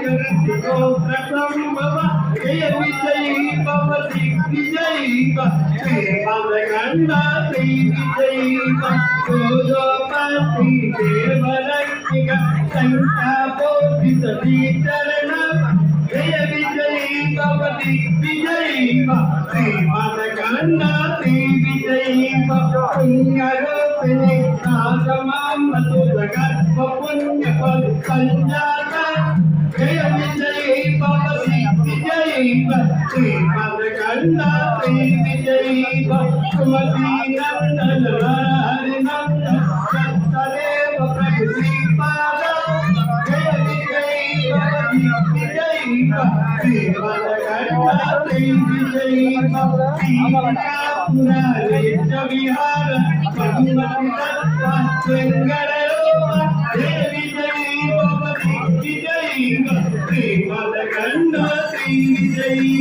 प्रसंभव जय विजयी भव दिग्विजयी भगन्ना श्री विजयी गोपति देवरक्षिक संख्याबोधित श्रीचरण जय विजयी भव दिग्विजयी भगन्ना श्री विजयी पुण्यरूपिणी नागमां जगत पुण्यफल संजात जय विजयी भव दिग्विजयी भगन्ना श्री विजयी सुमति नंदन हरि नंदन सत्तदेव प्रभु श्रीपाद जय विजयी भव दिग्विजयी भगन्ना श्री विजयी विहार पद्मति तत्व शृंगारोप जय विजयी भव दिग्विजयी भगन्ना श्री विजयी